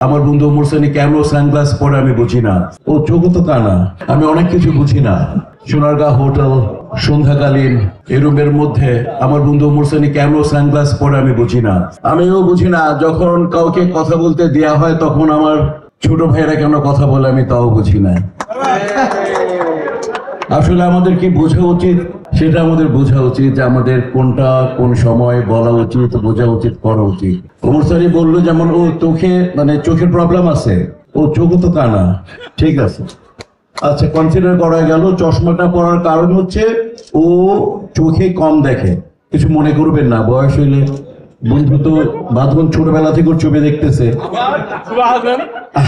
আমার বন্ধু মুরসানি কেন সানগ্লাস পরে আমি বুঝি না। ও চোখ তো কানা, আমি অনেক কিছু বুঝি না। সোনারগাঁ হোটেল সন্ধ্যাকালীন এই রুমের মধ্যে আমার বন্ধু মুরসানি কেন সানগ্লাস পরে আমি বুঝি না। আমিও বুঝি না যখন কাউকে কথা বলতে দেয়া হয় তখন আমার ছোট ভাইরা কেন কথা বলে আমি তাও বুঝি না। আসলে আমাদের কি বোঝা উচিত সেটা আমাদের বোঝা উচিত যে আমাদের কোনটা কোন সময় বলা উচিত, বোঝা উচিত, করা উচিত। ওমর স্যারই বললো যেমন ও চোখের প্রবলেম আছে, ও চোখ তো কানা, ঠিক আছে, আচ্ছা কনসিডার করা গেল। চশমাটা পরার কারণ হচ্ছে ও চোখে কম দেখে। কিছু মনে করবেন না, বয়স হইলে বন্ধু তো বাঁধন ছোটবেলা থেকে ওর ছবি দেখতেছে,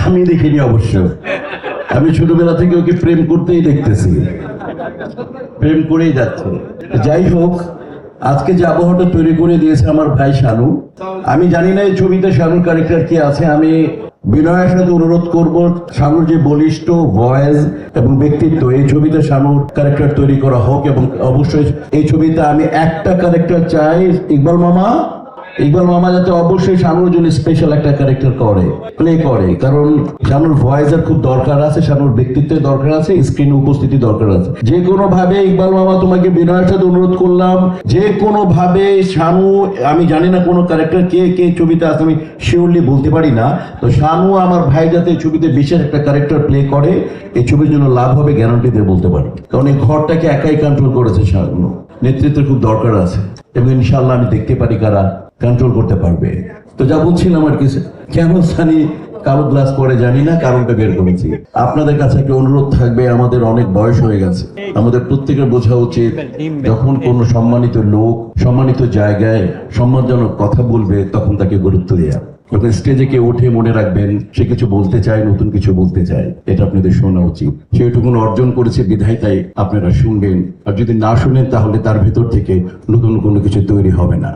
আমি দেখিনি অবশ্য। আমি ছোটবেলা থেকে ওকে প্রেম করতেই দেখতেছি, প্রেম করেই যাচ্ছে। যাই হোক, আজকে যে আবহাওয়াটা তৈরি করে দিয়েছে আমার ভাই শানু, আমি জানি না এই ছবিতে শানুর ক্যারেক্টার কি আছে। আমি বিনয়ের সাথে অনুরোধ করব, শানুর যে বলিষ্ঠ ভয়েস এবং ব্যক্তিত্ব, এই ছবিতে শানুর ক্যারেক্টার তৈরি করা হোক। এবং অবশ্যই এই ছবিতে আমি একটা ক্যারেক্টার চাই, ইকবাল মামা যাতে অবশ্যই শানুর জন্য স্পেশাল একটা ক্যারেক্টার প্লে করে, কারণ শানুর ভয়েসের খুব দরকার আছে, শানুর ব্যক্তিত্বের দরকার আছে, স্ক্রিনে উপস্থিতি দরকার আছে। যে কোনো ভাবে ইকবাল মামা, তোমাকে বিনয়ের সাথে অনুরোধ করলাম, যে কোনো ভাবে শানু, আমি জানি না কোনো ক্যারেক্টার কে ছবিতে আছে, আমি শিওরলি বলতে পারি না, তো শানু আমার ভাই যাতে এই ছবিতে বিশেষ একটা ক্যারেক্টার প্লে করে, এই ছবির জন্য লাভ হবে গ্যারান্টি দিয়ে বলতে পারি। কারণ এই ঘরটাকে একাই কন্ট্রোল করেছে শানু, নেতৃত্বের খুব দরকার আছে এবং ইনশাআল্লাহ আমি দেখতে পারি কারা কন্ট্রোল করতে পারবে। তো যা বলছিলাম আর কিছু, কেন জানি কালো গ্লাস পরে জানি না, কারণটা বের করেছি। আপনাদের কাছে একটা অনুরোধ থাকবে, আমাদের অনেক বয়স হয়ে গেছে, আমাদের প্রত্যেকের বোঝা উচিত যখন কোনো সম্মানিত লোক সম্মানিত জায়গায় সম্মানজনক কথা বলবে তখন তাকে গুরুত্ব দেওয়া। যখন স্টেজে কেউ উঠে মনে রাখবেন সে কিছু বলতে চায়, নতুন কিছু বলতে চায়, এটা আপনাদের শোনা উচিত। সেটুকুন অর্জন করেছে বিধায় তাই আপনারা শুনবেন, আর যদি না শুনেন তাহলে তার ভেতর থেকে নতুন কোনো কিছু তৈরি হবে না।